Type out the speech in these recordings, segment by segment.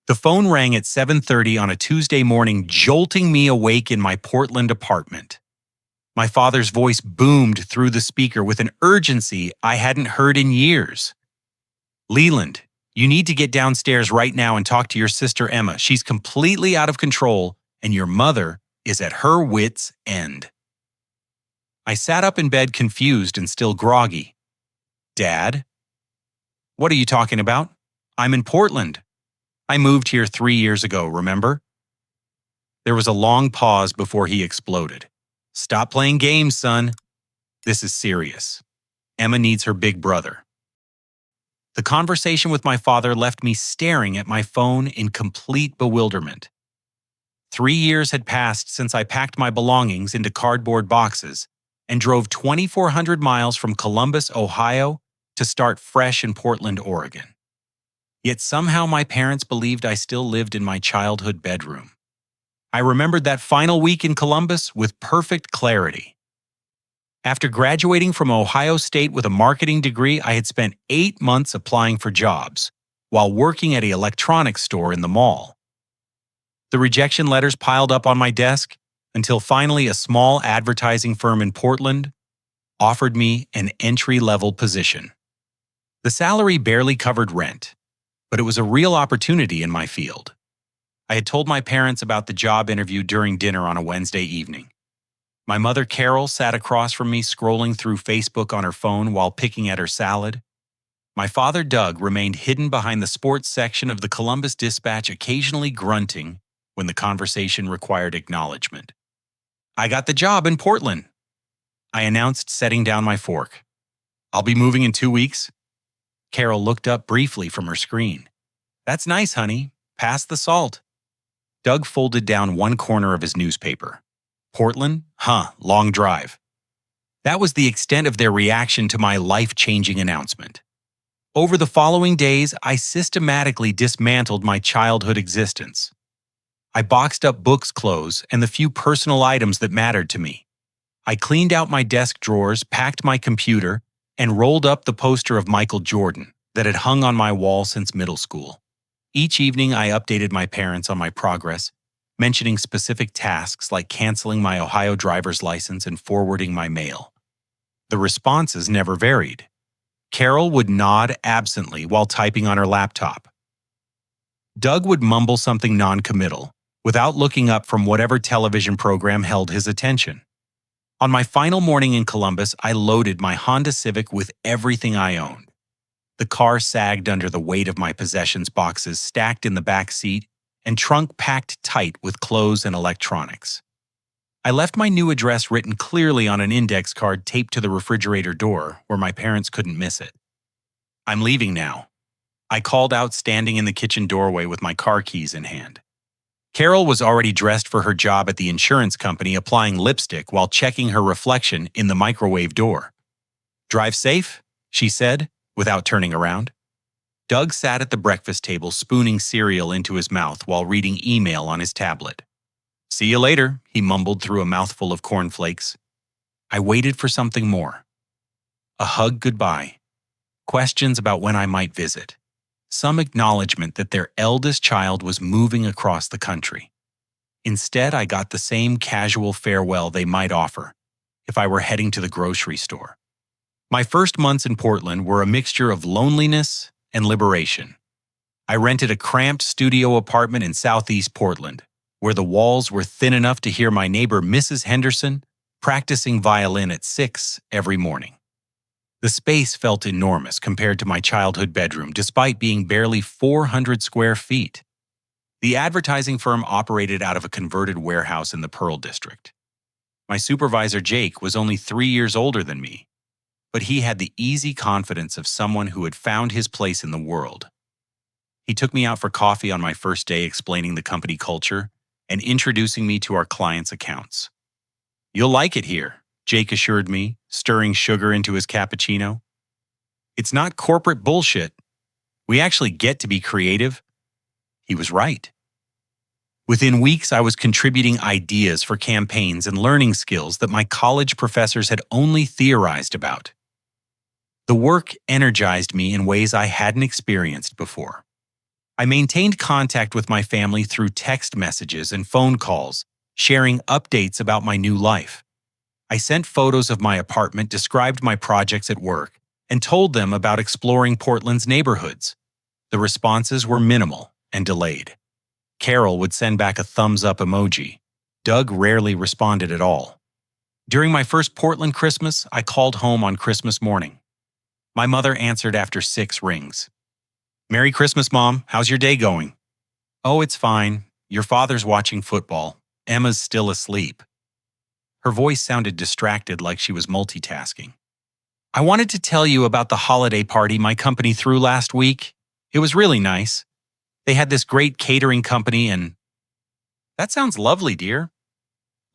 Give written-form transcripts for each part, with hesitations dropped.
The phone rang at 7:30 on a Tuesday morning, jolting me awake in my Portland apartment. My father's voice boomed through the speaker with an urgency I hadn't heard in years. "Leland, you need to get downstairs right now and talk to your sister Emma. She's completely out of control, and your mother is at her wits' end." I sat up in bed confused and still groggy. "Dad? What are you talking about? I'm in Portland. I moved here 3 years ago, remember?" There was a long pause before he exploded. "Stop playing games, son. This is serious. Emma needs her big brother." The conversation with my father left me staring at my phone in complete bewilderment. 3 years had passed since I packed my belongings into cardboard boxes and drove 2,400 miles from Columbus, Ohio, to start fresh in Portland, Oregon. Yet somehow my parents believed I still lived in my childhood bedroom. I remembered that final week in Columbus with perfect clarity. After graduating from Ohio State with a marketing degree, I had spent 8 months applying for jobs while working at an electronics store in the mall. The rejection letters piled up on my desk until finally a small advertising firm in Portland offered me an entry-level position. The salary barely covered rent, but it was a real opportunity in my field. I had told my parents about the job interview during dinner on a Wednesday evening. My mother, Carol, sat across from me scrolling through Facebook on her phone while picking at her salad. My father, Doug, remained hidden behind the sports section of the Columbus Dispatch, occasionally grunting when the conversation required acknowledgement. "I got the job in Portland," I announced, setting down my fork. "I'll be moving in 2 weeks." Carol looked up briefly from her screen. "That's nice, honey. Pass the salt." Doug folded down one corner of his newspaper. "Portland? Huh, long drive." That was the extent of their reaction to my life-changing announcement. Over the following days, I systematically dismantled my childhood existence. I boxed up books, clothes, and the few personal items that mattered to me. I cleaned out my desk drawers, packed my computer, and rolled up the poster of Michael Jordan that had hung on my wall since middle school. Each evening, I updated my parents on my progress, mentioning specific tasks like canceling my Ohio driver's license and forwarding my mail. The responses never varied. Carol would nod absently while typing on her laptop. Doug would mumble something non-committal, without looking up from whatever television program held his attention. On my final morning in Columbus, I loaded my Honda Civic with everything I owned. The car sagged under the weight of my possessions boxes stacked in the back seat and trunk packed tight with clothes and electronics. I left my new address written clearly on an index card taped to the refrigerator door where my parents couldn't miss it. "I'm leaving now," I called out, standing in the kitchen doorway with my car keys in hand. Carol was already dressed for her job at the insurance company, applying lipstick while checking her reflection in the microwave door. "Drive safe," she said, without turning around. Doug sat at the breakfast table, spooning cereal into his mouth while reading email on his tablet. "See you later," he mumbled through a mouthful of cornflakes. I waited for something more. A hug goodbye. Questions about when I might visit. Some acknowledgement that their eldest child was moving across the country. Instead, I got the same casual farewell they might offer if I were heading to the grocery store. My first months in Portland were a mixture of loneliness and liberation. I rented a cramped studio apartment in southeast Portland, where the walls were thin enough to hear my neighbor Mrs. Henderson practicing violin at 6 every morning. The space felt enormous compared to my childhood bedroom, despite being barely 400 square feet. The advertising firm operated out of a converted warehouse in the Pearl District. My supervisor, Jake, was only 3 years older than me, but he had the easy confidence of someone who had found his place in the world. He took me out for coffee on my first day, explaining the company culture and introducing me to our clients' accounts. "You'll like it here," Jake assured me, stirring sugar into his cappuccino. "It's not corporate bullshit. We actually get to be creative." He was right. Within weeks, I was contributing ideas for campaigns and learning skills that my college professors had only theorized about. The work energized me in ways I hadn't experienced before. I maintained contact with my family through text messages and phone calls, sharing updates about my new life. I sent photos of my apartment, described my projects at work, and told them about exploring Portland's neighborhoods. The responses were minimal and delayed. Carol would send back a thumbs up emoji. Doug rarely responded at all. During my first Portland Christmas, I called home on Christmas morning. My mother answered after 6 rings. "Merry Christmas, Mom. How's your day going?" "Oh, it's fine. Your father's watching football. Emma's still asleep." Her voice sounded distracted, like she was multitasking. "I wanted to tell you about the holiday party my company threw last week. It was really nice. They had this great catering company and—" "That sounds lovely, dear.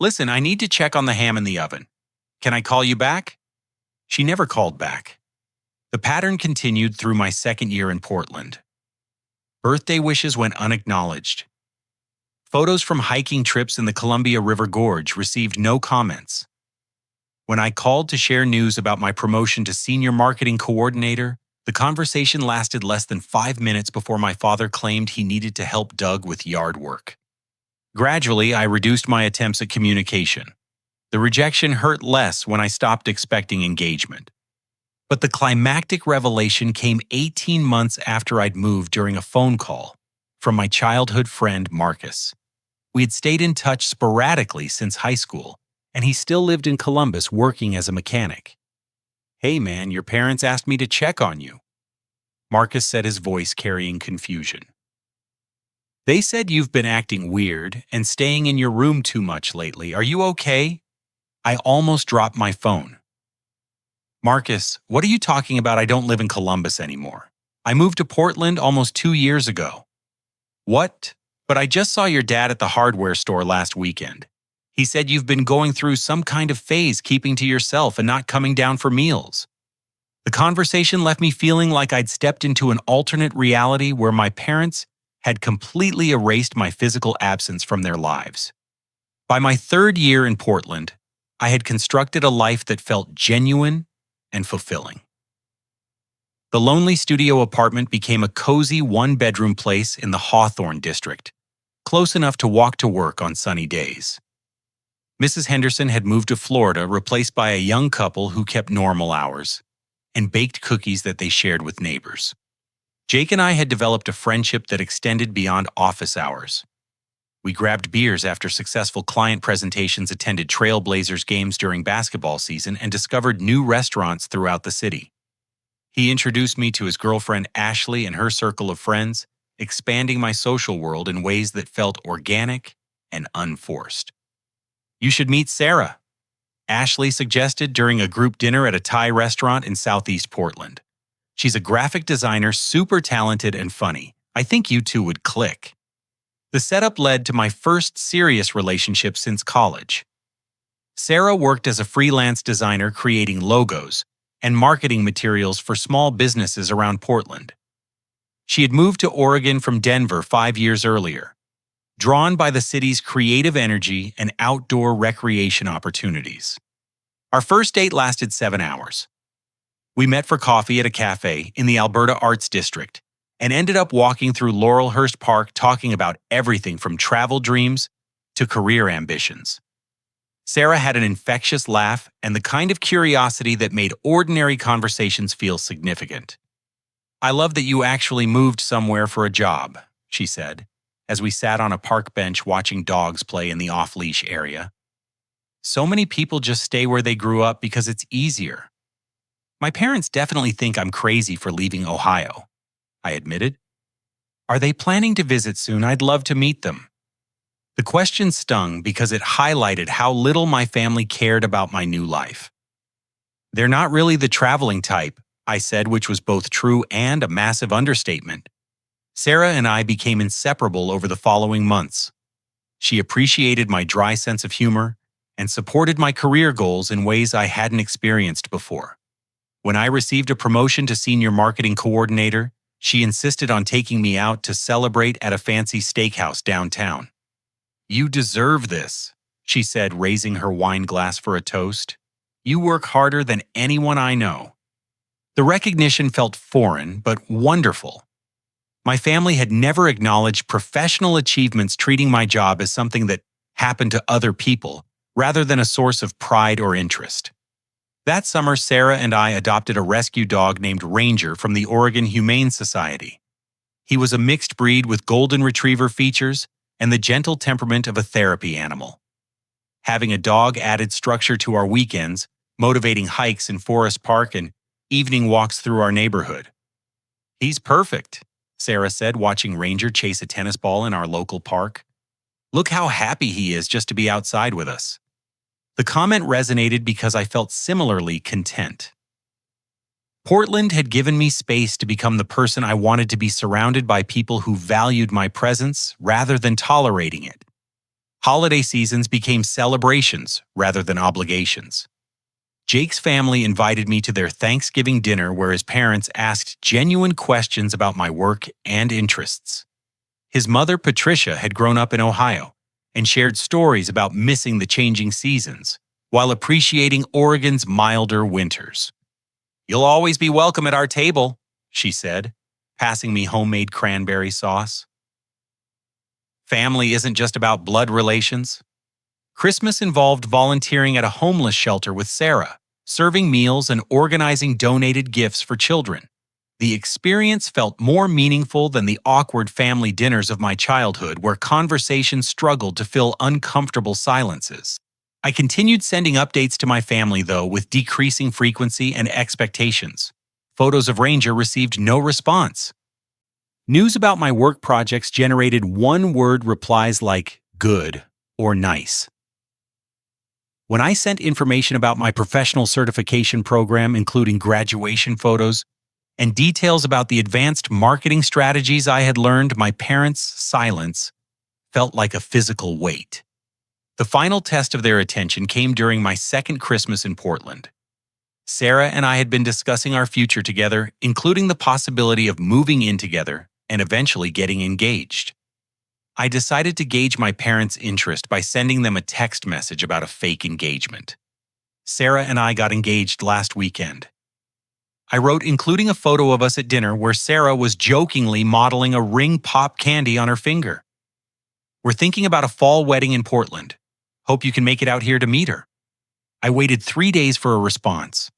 Listen, I need to check on the ham in the oven. Can I call you back?" She never called back. The pattern continued through my second year in Portland. Birthday wishes went unacknowledged. Photos from hiking trips in the Columbia River Gorge received no comments. When I called to share news about my promotion to senior marketing coordinator, the conversation lasted less than 5 minutes before my father claimed he needed to help Doug with yard work. Gradually, I reduced my attempts at communication. The rejection hurt less when I stopped expecting engagement. But the climactic revelation came 18 months after I'd moved during a phone call from my childhood friend Marcus. We had stayed in touch sporadically since high school, and he still lived in Columbus working as a mechanic. "Hey man, your parents asked me to check on you," Marcus said, his voice carrying confusion. "They said you've been acting weird and staying in your room too much lately. Are you okay?" I almost dropped my phone. "Marcus, what are you talking about? I don't live in Columbus anymore. I moved to Portland almost 2 years ago." "What? But I just saw your dad at the hardware store last weekend. He said you've been going through some kind of phase, keeping to yourself and not coming down for meals." The conversation left me feeling like I'd stepped into an alternate reality where my parents had completely erased my physical absence from their lives. By my 3rd year in Portland, I had constructed a life that felt genuine and fulfilling. The lonely studio apartment became a cozy 1-bedroom place in the Hawthorne district, close enough to walk to work on sunny days. Mrs. Henderson had moved to Florida, replaced by a young couple who kept normal hours and baked cookies that they shared with neighbors. Jake and I had developed a friendship that extended beyond office hours. We grabbed beers after successful client presentations, attended Trailblazers games during basketball season, and discovered new restaurants throughout the city. He introduced me to his girlfriend Ashley and her circle of friends, expanding my social world in ways that felt organic and unforced. "You should meet Sarah," Ashley suggested during a group dinner at a Thai restaurant in Southeast Portland. "She's a graphic designer, super talented and funny. I think you two would click." The setup led to my first serious relationship since college. Sarah worked as a freelance designer creating logos and marketing materials for small businesses around Portland. She had moved to Oregon from Denver 5 years earlier, drawn by the city's creative energy and outdoor recreation opportunities. Our first date lasted 7 hours. We met for coffee at a cafe in the Alberta Arts District and ended up walking through Laurelhurst Park talking about everything from travel dreams to career ambitions. Sarah had an infectious laugh and the kind of curiosity that made ordinary conversations feel significant. "I love that you actually moved somewhere for a job," she said, as we sat on a park bench watching dogs play in the off-leash area. "So many people just stay where they grew up because it's easier." "My parents definitely think I'm crazy for leaving Ohio," I admitted. "Are they planning to visit soon? I'd love to meet them." The question stung because it highlighted how little my family cared about my new life. "They're not really the traveling type," I said, which was both true and a massive understatement. Sarah and I became inseparable over the following months. She appreciated my dry sense of humor and supported my career goals in ways I hadn't experienced before. When I received a promotion to senior marketing coordinator, she insisted on taking me out to celebrate at a fancy steakhouse downtown. "You deserve this," she said, raising her wine glass for a toast. "You work harder than anyone I know." The recognition felt foreign, but wonderful. My family had never acknowledged professional achievements, treating my job as something that happened to other people rather than a source of pride or interest. That summer, Sarah and I adopted a rescue dog named Ranger from the Oregon Humane Society. He was a mixed breed with golden retriever features and the gentle temperament of a therapy animal. Having a dog added structure to our weekends, motivating hikes in Forest Park and evening walks through our neighborhood. "He's perfect," Sarah said, watching Ranger chase a tennis ball in our local park. "Look how happy he is just to be outside with us." The comment resonated because I felt similarly content. Portland had given me space to become the person I wanted to be, surrounded by people who valued my presence rather than tolerating it. Holiday seasons became celebrations rather than obligations. Jake's family invited me to their Thanksgiving dinner, where his parents asked genuine questions about my work and interests. His mother, Patricia, had grown up in Ohio and shared stories about missing the changing seasons while appreciating Oregon's milder winters. "You'll always be welcome at our table," she said, passing me homemade cranberry sauce. Family isn't just about blood relations. Christmas involved volunteering at a homeless shelter with Sarah, serving meals and organizing donated gifts for children. The experience felt more meaningful than the awkward family dinners of my childhood, where conversations struggled to fill uncomfortable silences. I continued sending updates to my family, though, with decreasing frequency and expectations. Photos of Ranger received no response. News about my work projects generated one-word replies like "good" or "nice." When I sent information about my professional certification program, including graduation photos and details about the advanced marketing strategies I had learned, my parents' silence felt like a physical weight. The final test of their attention came during my second Christmas in Portland. Sarah and I had been discussing our future together, including the possibility of moving in together and eventually getting engaged. I decided to gauge my parents' interest by sending them a text message about a fake engagement. Sarah and I got engaged last weekend. I wrote, including a photo of us at dinner where Sarah was jokingly modeling a ring pop candy on her finger. "We're thinking about a fall wedding in Portland. Hope you can make it out here to meet her." I waited 3 days for a response.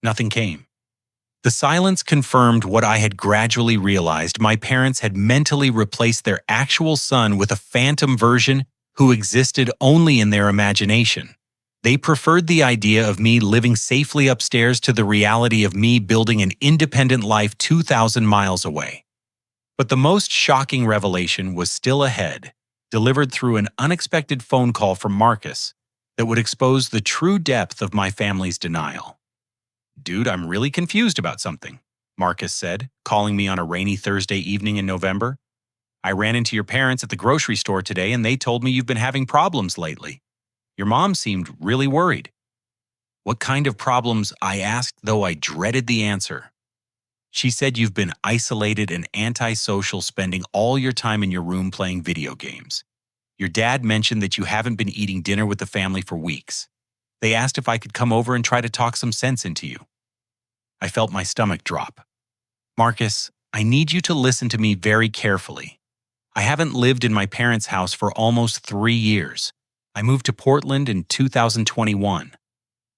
Nothing came. The silence confirmed what I had gradually realized: my parents had mentally replaced their actual son with a phantom version who existed only in their imagination. They preferred the idea of me living safely upstairs to the reality of me building an independent life 2,000 miles away. But the most shocking revelation was still ahead, delivered through an unexpected phone call from Marcus that would expose the true depth of my family's denial. "Dude, I'm really confused about something," Marcus said, calling me on a rainy Thursday evening in November. "I ran into your parents at the grocery store today and they told me you've been having problems lately. Your mom seemed really worried." "What kind of problems?" I asked, though I dreaded the answer. "She said you've been isolated and antisocial, spending all your time in your room playing video games. Your dad mentioned that you haven't been eating dinner with the family for weeks. They asked if I could come over and try to talk some sense into you." I felt my stomach drop. "Marcus, I need you to listen to me very carefully. I haven't lived in my parents' house for almost 3 years. I moved to Portland in 2021.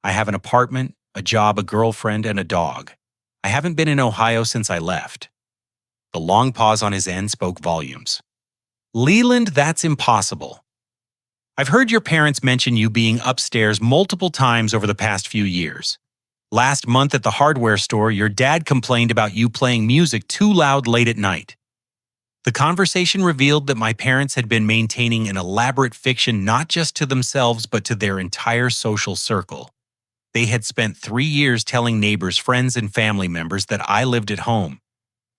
I have an apartment, a job, a girlfriend, and a dog. I haven't been in Ohio since I left." The long pause on his end spoke volumes. "Leland, that's impossible. I've heard your parents mention you being upstairs multiple times over the past few years. Last month at the hardware store, your dad complained about you playing music too loud late at night." The conversation revealed that my parents had been maintaining an elaborate fiction not just to themselves but to their entire social circle. They had spent 3 years telling neighbors, friends, and family members that I lived at home,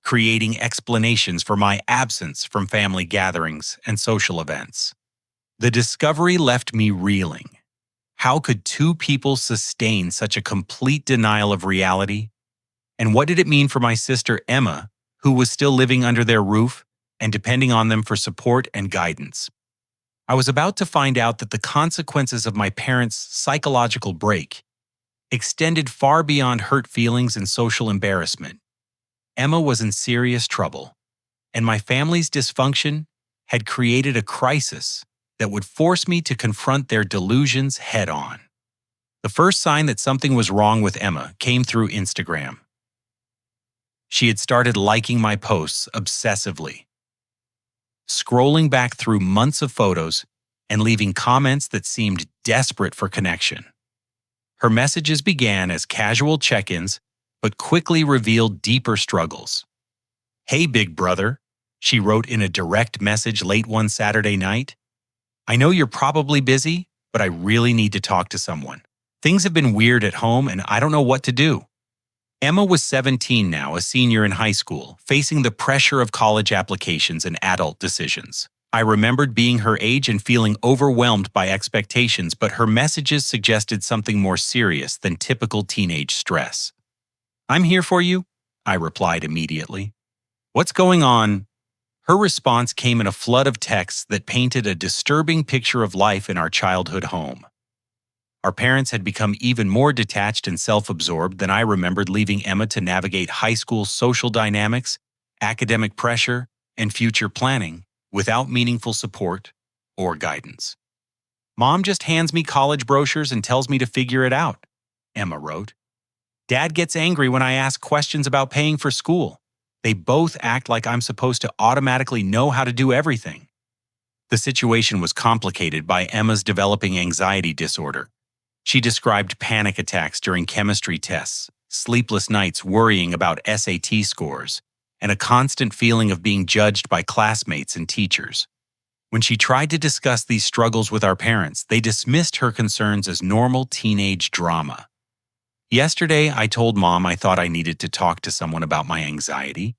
creating explanations for my absence from family gatherings and social events. The discovery left me reeling. How could two people sustain such a complete denial of reality? And what did it mean for my sister Emma, who was still living under their roof and depending on them for support and guidance? I was about to find out that the consequences of my parents' psychological break extended far beyond hurt feelings and social embarrassment. Emma was in serious trouble. and my family's dysfunction had created a crisis that would force me to confront their delusions head on. The first sign that something was wrong with Emma came through Instagram. She had started liking my posts obsessively, scrolling back through months of photos and leaving comments that seemed desperate for connection. Her messages began as casual check-ins, but quickly revealed deeper struggles. "Hey, big brother," she wrote in a direct message late one Saturday night. "I know you're probably busy, but I really need to talk to someone. Things have been weird at home and I don't know what to do." Emma was 17 now, a senior in high school, facing the pressure of college applications and adult decisions. I remembered being her age and feeling overwhelmed by expectations, but her messages suggested something more serious than typical teenage stress. "I'm here for you," I replied immediately. "What's going on?" Her response came in a flood of texts that painted a disturbing picture of life in our childhood home. Our parents had become even more detached and self-absorbed than I remembered, leaving Emma to navigate high school social dynamics, academic pressure, and future planning without meaningful support or guidance. "Mom just hands me college brochures and tells me to figure it out," Emma wrote. "Dad gets angry when I ask questions about paying for school. They both act like I'm supposed to automatically know how to do everything." The situation was complicated by Emma's developing anxiety disorder. She described panic attacks during chemistry tests, sleepless nights worrying about SAT scores, and a constant feeling of being judged by classmates and teachers. When she tried to discuss these struggles with our parents, they dismissed her concerns as normal teenage drama. "Yesterday, I told Mom I thought I needed to talk to someone about my anxiety,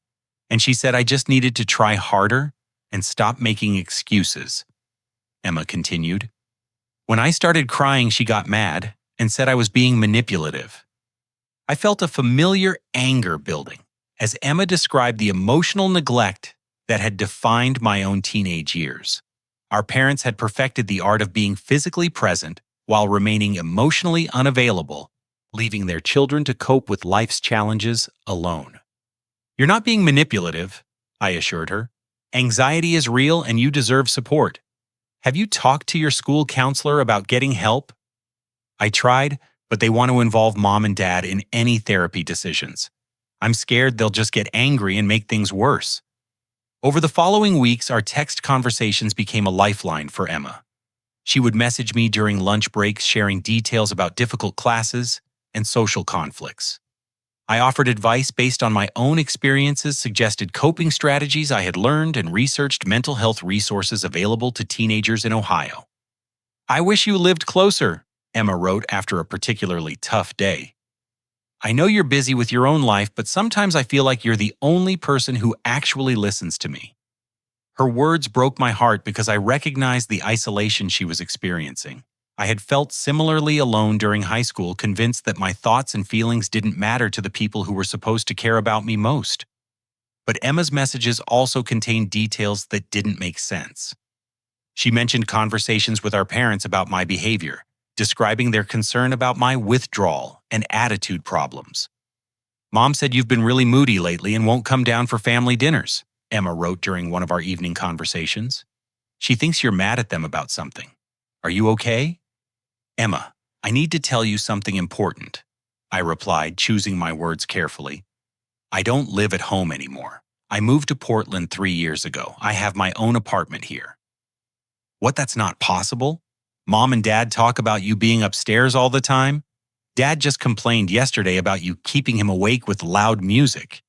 and she said I just needed to try harder and stop making excuses," Emma continued. "When I started crying, she got mad and said I was being manipulative." I felt a familiar anger building as Emma described the emotional neglect that had defined my own teenage years. Our parents had perfected the art of being physically present while remaining emotionally unavailable, leaving their children to cope with life's challenges alone. "You're not being manipulative," I assured her. "Anxiety is real and you deserve support. Have you talked to your school counselor about getting help?" I tried, but they want to involve Mom and Dad in any therapy decisions. I'm scared they'll just get angry and make things worse. Over the following weeks, our text conversations became a lifeline for Emma. She would message me during lunch breaks, sharing details about difficult classes and social conflicts. I offered advice based on my own experiences, suggested coping strategies I had learned, and researched mental health resources available to teenagers in Ohio. "I wish you lived closer," Emma wrote after a particularly tough day. "I know you're busy with your own life, but sometimes I feel like you're the only person who actually listens to me." Her words broke my heart because I recognized the isolation she was experiencing. I had felt similarly alone during high school, convinced that my thoughts and feelings didn't matter to the people who were supposed to care about me most. But Emma's messages also contained details that didn't make sense. She mentioned conversations with our parents about my behavior, describing their concern about my withdrawal and attitude problems. "Mom said you've been really moody lately and won't come down for family dinners," Emma wrote during one of our evening conversations. "She thinks you're mad at them about something. Are you okay?" "Emma, I need to tell you something important," I replied, choosing my words carefully. "I don't live at home anymore. I moved to Portland 3 years ago. I have my own apartment here." "What, that's not possible? Mom and Dad talk about you being upstairs all the time? Dad just complained yesterday about you keeping him awake with loud music."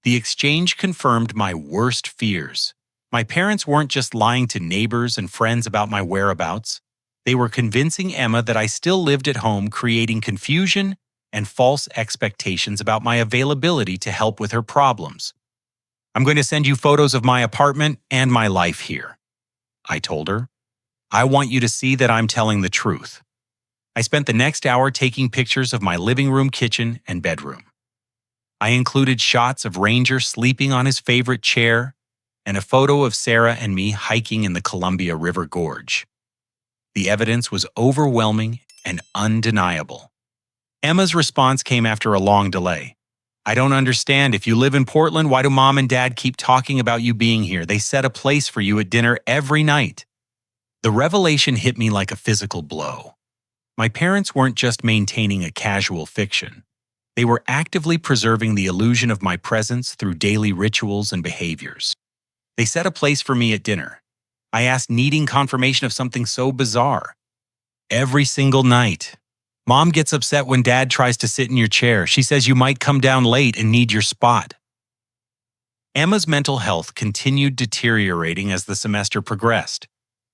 The exchange confirmed my worst fears. My parents weren't just lying to neighbors and friends about my whereabouts. They were convincing Emma that I still lived at home, creating confusion and false expectations about my availability to help with her problems. "I'm going to send you photos of my apartment and my life here," I told her. "I want you to see that I'm telling the truth." I spent the next hour taking pictures of my living room, kitchen, and bedroom. I included shots of Ranger sleeping on his favorite chair and a photo of Sarah and me hiking in the Columbia River Gorge. The evidence was overwhelming and undeniable. Emma's response came after a long delay. I don't understand. If you live in Portland, why do mom and dad keep talking about you being here? They set a place for you at dinner every night. The revelation hit me like a physical blow. My parents weren't just maintaining a casual fiction. They were actively preserving the illusion of my presence through daily rituals and behaviors. They set a place for me at dinner. I asked, needing confirmation of something so bizarre. Every single night. Mom gets upset when dad tries to sit in your chair. She says you might come down late and need your spot. Emma's mental health continued deteriorating as the semester progressed.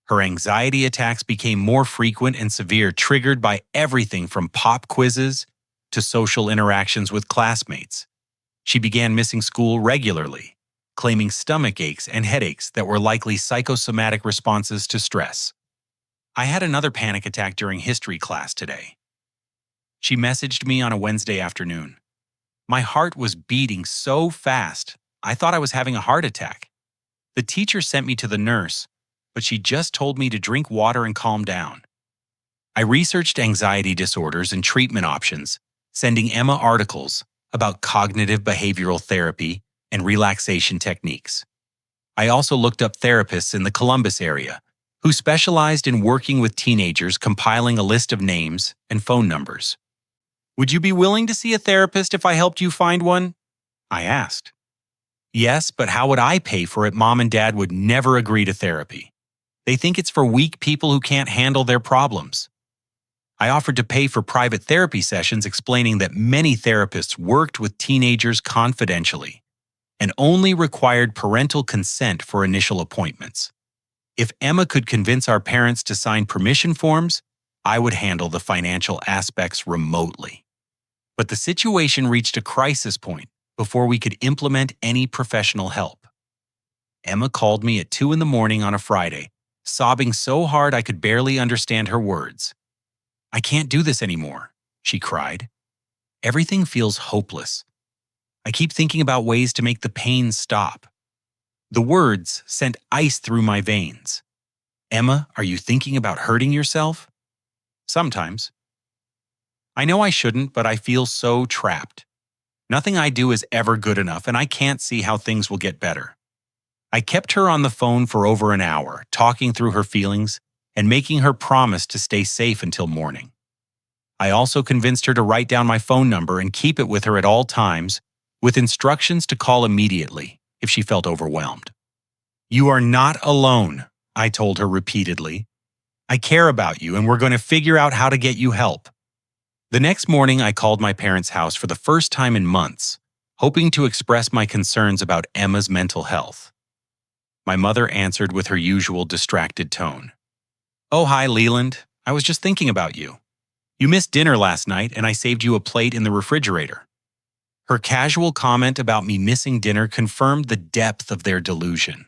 Her anxiety attacks became more frequent and severe, triggered by everything from pop quizzes to social interactions with classmates. She began missing school regularly, claiming stomach aches and headaches that were likely psychosomatic responses to stress. I had another panic attack during history class today. She messaged me on a Wednesday afternoon. My heart was beating so fast, I thought I was having a heart attack. The teacher sent me to the nurse, but she just told me to drink water and calm down. I researched anxiety disorders and treatment options, sending Emma articles about cognitive behavioral therapy and relaxation techniques. I also looked up therapists in the Columbus area who specialized in working with teenagers, compiling a list of names and phone numbers. Would you be willing to see a therapist if I helped you find one? I asked. Yes, but how would I pay for it? Mom and dad would never agree to therapy. They think it's for weak people who can't handle their problems. I offered to pay for private therapy sessions, explaining that many therapists worked with teenagers confidentially and only required parental consent for initial appointments. If Emma could convince our parents to sign permission forms, I would handle the financial aspects remotely. But the situation reached a crisis point before we could implement any professional help. Emma called me at 2 a.m. on a Friday, sobbing so hard I could barely understand her words. I can't do this anymore, she cried. Everything feels hopeless. I keep thinking about ways to make the pain stop. The words sent ice through my veins. Emma, are you thinking about hurting yourself? Sometimes. I know I shouldn't, but I feel so trapped. Nothing I do is ever good enough, and I can't see how things will get better. I kept her on the phone for over an hour, talking through her feelings and making her promise to stay safe until morning. I also convinced her to write down my phone number and keep it with her at all times, with instructions to call immediately if she felt overwhelmed. You are not alone, I told her repeatedly. I care about you, and we're going to figure out how to get you help. The next morning, I called my parents' house for the first time in months, hoping to express my concerns about Emma's mental health. My mother answered with her usual distracted tone. Oh, hi, Leland. I was just thinking about you. You missed dinner last night, and I saved you a plate in the refrigerator. Her casual comment about me missing dinner confirmed the depth of their delusion.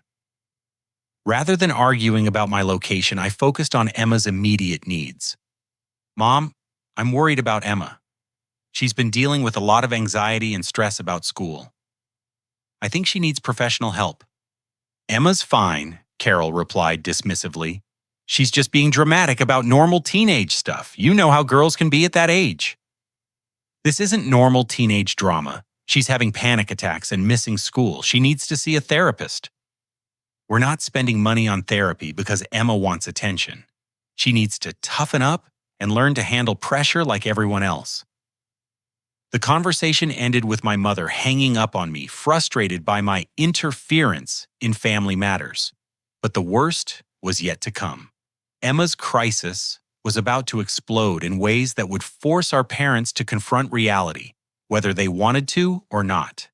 Rather than arguing about my location, I focused on Emma's immediate needs. Mom, I'm worried about Emma. She's been dealing with a lot of anxiety and stress about school. I think she needs professional help. Emma's fine, Carol replied dismissively. She's just being dramatic about normal teenage stuff. You know how girls can be at that age. This isn't normal teenage drama. She's having panic attacks and missing school. She needs to see a therapist. We're not spending money on therapy because Emma wants attention. She needs to toughen up and learn to handle pressure like everyone else. The conversation ended with my mother hanging up on me, frustrated by my interference in family matters. But the worst was yet to come. Emma's crisis was about to explode in ways that would force our parents to confront reality, whether they wanted to or not.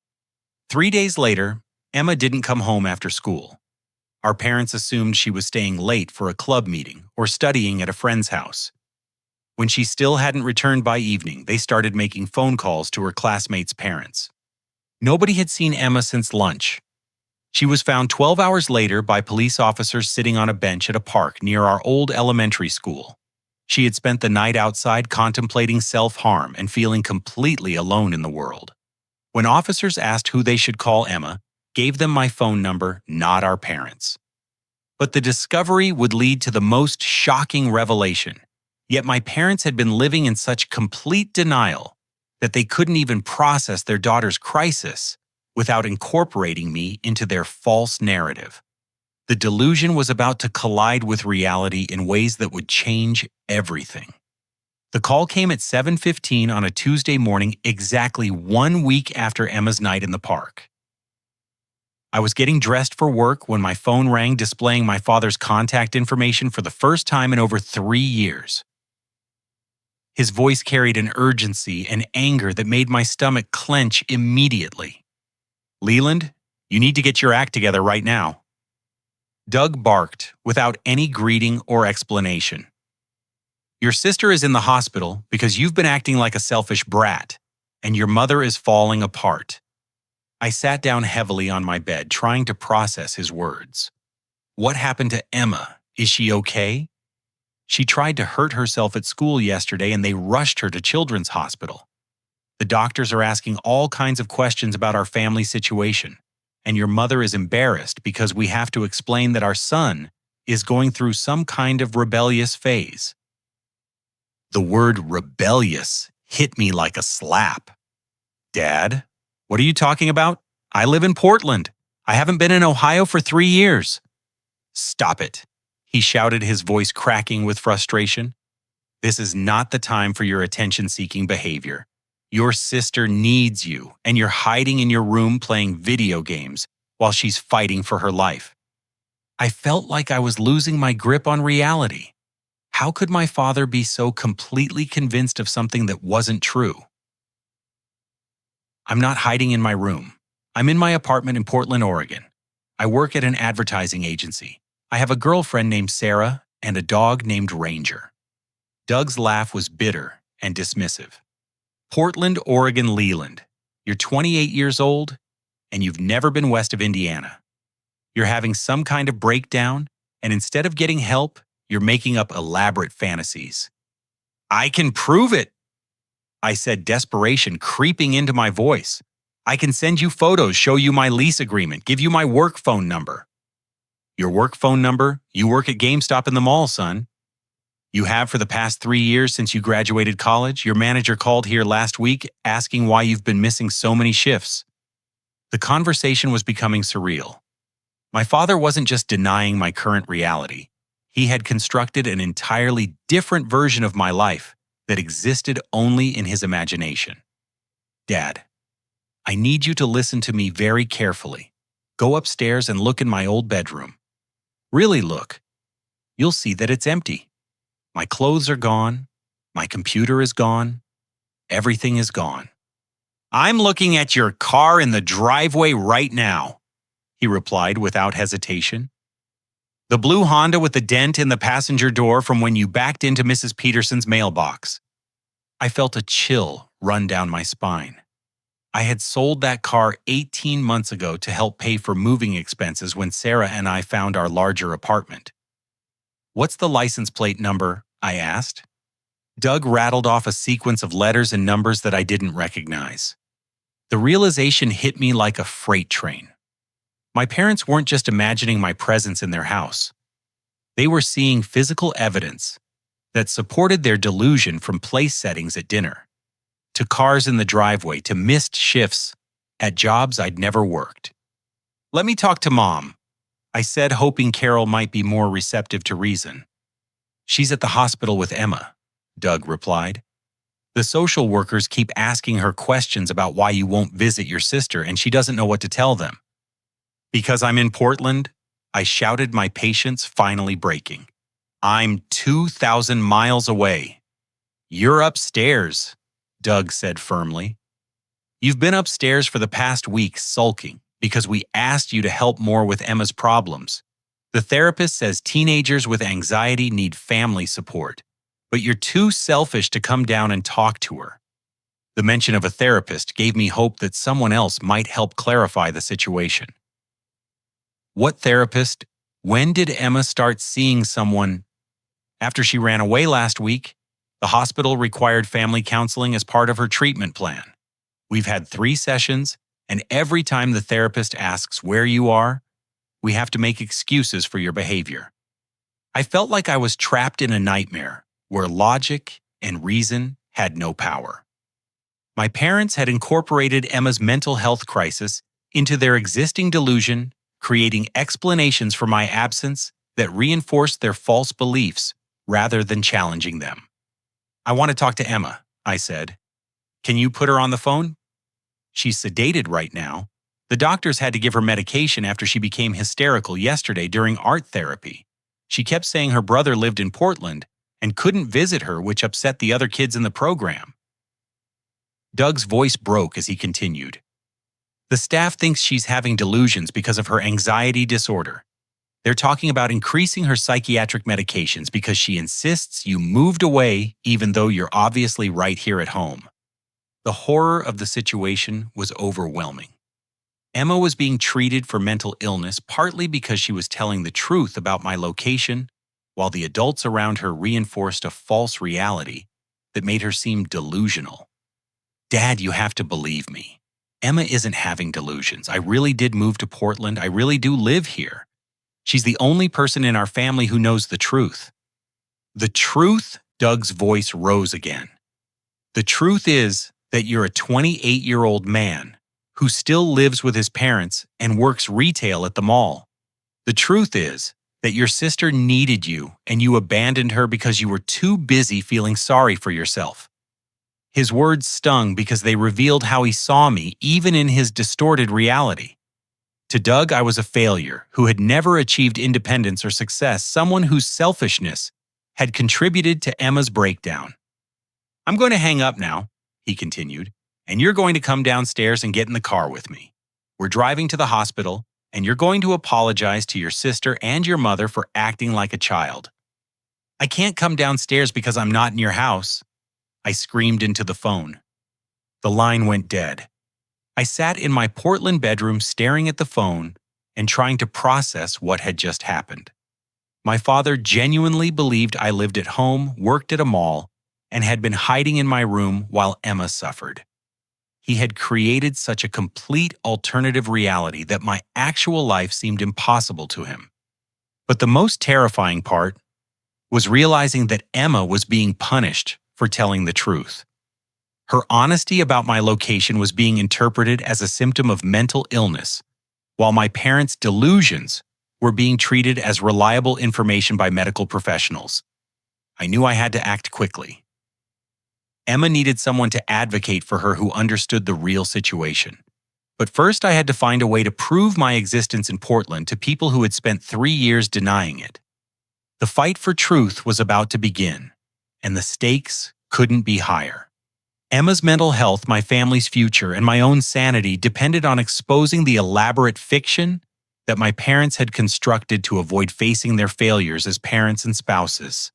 3 days later, Emma didn't come home after school. Our parents assumed she was staying late for a club meeting or studying at a friend's house. When she still hadn't returned by evening, they started making phone calls to her classmates' parents. Nobody had seen Emma since lunch. She was found 12 hours later by police officers sitting on a bench at a park near our old elementary school. She had spent the night outside contemplating self-harm and feeling completely alone in the world. When officers asked who they should call, Emma gave them my phone number, not our parents. But the discovery would lead to the most shocking revelation. Yet my parents had been living in such complete denial that they couldn't even process their daughter's crisis without incorporating me into their false narrative. The delusion was about to collide with reality in ways that would change everything. The call came at 7:15 on a Tuesday morning, exactly 1 week after Emma's night in the park. I was getting dressed for work when my phone rang, displaying my father's contact information for the first time in over 3 years. His voice carried an urgency and anger that made my stomach clench immediately. "Leland, you need to get your act together right now." Doug barked without any greeting or explanation. "Your sister is in the hospital because you've been acting like a selfish brat, and your mother is falling apart." I sat down heavily on my bed, trying to process his words. What happened to Emma? Is she okay? She tried to hurt herself at school yesterday and they rushed her to Children's Hospital. The doctors are asking all kinds of questions about our family situation, and your mother is embarrassed because we have to explain that our son is going through some kind of rebellious phase. The word rebellious hit me like a slap. "Dad, what are you talking about? I live in Portland. I haven't been in Ohio for 3 years." "Stop it," he shouted, his voice cracking with frustration. "This is not the time for your attention-seeking behavior. Your sister needs you, and you're hiding in your room playing video games while she's fighting for her life." I felt like I was losing my grip on reality. How could my father be so completely convinced of something that wasn't true? "I'm not hiding in my room. I'm in my apartment in Portland, Oregon. I work at an advertising agency. I have a girlfriend named Sarah and a dog named Ranger." Doug's laugh was bitter and dismissive. "Portland, Oregon, Leland. You're 28 years old, and you've never been west of Indiana. You're having some kind of breakdown, and instead of getting help, you're making up elaborate fantasies." "I can prove it," I said, desperation creeping into my voice. "I can send you photos, show you my lease agreement, give you my work phone number." "Your work phone number? You work at GameStop in the mall, son." "You have for the past 3 years since you graduated college. Your manager called here last week asking why you've been missing so many shifts." The conversation was becoming surreal. My father wasn't just denying my current reality. He had constructed an entirely different version of my life that existed only in his imagination. "Dad, I need you to listen to me very carefully. Go upstairs and look in my old bedroom. Really look. You'll see that it's empty. My clothes are gone. My computer is gone. Everything is gone." "I'm looking at your car in the driveway right now," he replied without hesitation. "The blue Honda with the dent in the passenger door from when you backed into Mrs. Peterson's mailbox." I felt a chill run down my spine. I had sold that car 18 months ago to help pay for moving expenses when Sarah and I found our larger apartment. "What's the license plate number?" I asked. Doug rattled off a sequence of letters and numbers that I didn't recognize. The realization hit me like a freight train. My parents weren't just imagining my presence in their house. They were seeing physical evidence that supported their delusion, from place settings at dinner, to cars in the driveway, to missed shifts at jobs I'd never worked. "Let me talk to Mom," I said, hoping Carol might be more receptive to reason. "She's at the hospital with Emma," Doug replied. "The social workers keep asking her questions about why you won't visit your sister, and she doesn't know what to tell them." "Because I'm in Portland?" I shouted, my patience finally breaking. "I'm 2,000 miles away." "You're upstairs," Doug said firmly. "You've been upstairs for the past week sulking because we asked you to help more with Emma's problems. The therapist says teenagers with anxiety need family support, but you're too selfish to come down and talk to her." The mention of a therapist gave me hope that someone else might help clarify the situation. "What therapist? When did Emma start seeing someone?" "After she ran away last week. The hospital required family counseling as part of her treatment plan. We've had 3 sessions, and every time the therapist asks where you are, we have to make excuses for your behavior." I felt like I was trapped in a nightmare where logic and reason had no power. My parents had incorporated Emma's mental health crisis into their existing delusion, creating explanations for my absence that reinforced their false beliefs rather than challenging them. "I want to talk to Emma," I said. "Can you put her on the phone?" "She's sedated right now. The doctors had to give her medication after she became hysterical yesterday during art therapy. She kept saying her brother lived in Portland and couldn't visit her, which upset the other kids in the program." Doug's voice broke as he continued. "The staff thinks she's having delusions because of her anxiety disorder. They're talking about increasing her psychiatric medications because she insists you moved away even though you're obviously right here at home." The horror of the situation was overwhelming. Emma was being treated for mental illness partly because she was telling the truth about my location, while the adults around her reinforced a false reality that made her seem delusional. "Dad, you have to believe me. Emma isn't having delusions. I really did move to Portland. I really do live here. She's the only person in our family who knows the truth." "The truth?" Doug's voice rose again. "The truth is that you're a 28-year-old man who still lives with his parents and works retail at the mall. The truth is that your sister needed you and you abandoned her because you were too busy feeling sorry for yourself." His words stung because they revealed how he saw me even in his distorted reality. To Doug, I was a failure who had never achieved independence or success, someone whose selfishness had contributed to Emma's breakdown. "I'm going to hang up now," he continued, "and you're going to come downstairs and get in the car with me. We're driving to the hospital, and you're going to apologize to your sister and your mother for acting like a child." "I can't come downstairs because I'm not in your house," I screamed into the phone. The line went dead. I sat in my Portland bedroom staring at the phone and trying to process what had just happened. My father genuinely believed I lived at home, worked at a mall, and had been hiding in my room while Emma suffered. He had created such a complete alternative reality that my actual life seemed impossible to him. But the most terrifying part was realizing that Emma was being punished for telling the truth. Her honesty about my location was being interpreted as a symptom of mental illness, while my parents' delusions were being treated as reliable information by medical professionals. I knew I had to act quickly. Emma needed someone to advocate for her who understood the real situation. But first, I had to find a way to prove my existence in Portland to people who had spent 3 years denying it. The fight for truth was about to begin, and the stakes couldn't be higher. Emma's mental health, my family's future, and my own sanity depended on exposing the elaborate fiction that my parents had constructed to avoid facing their failures as parents and spouses.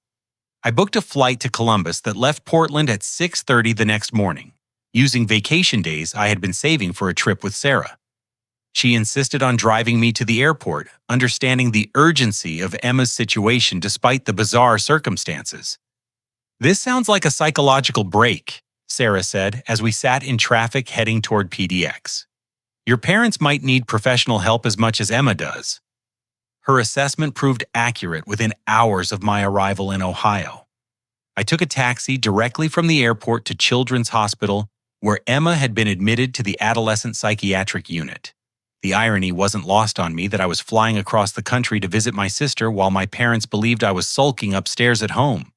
I booked a flight to Columbus that left Portland at 6:30 the next morning, using vacation days I had been saving for a trip with Sarah. She insisted on driving me to the airport, understanding the urgency of Emma's situation despite the bizarre circumstances. "This sounds like a psychological break," Sarah said as we sat in traffic heading toward PDX. "Your parents might need professional help as much as Emma does." Her assessment proved accurate within hours of my arrival in Ohio. I took a taxi directly from the airport to Children's Hospital, where Emma had been admitted to the adolescent psychiatric unit. The irony wasn't lost on me that I was flying across the country to visit my sister while my parents believed I was sulking upstairs at home.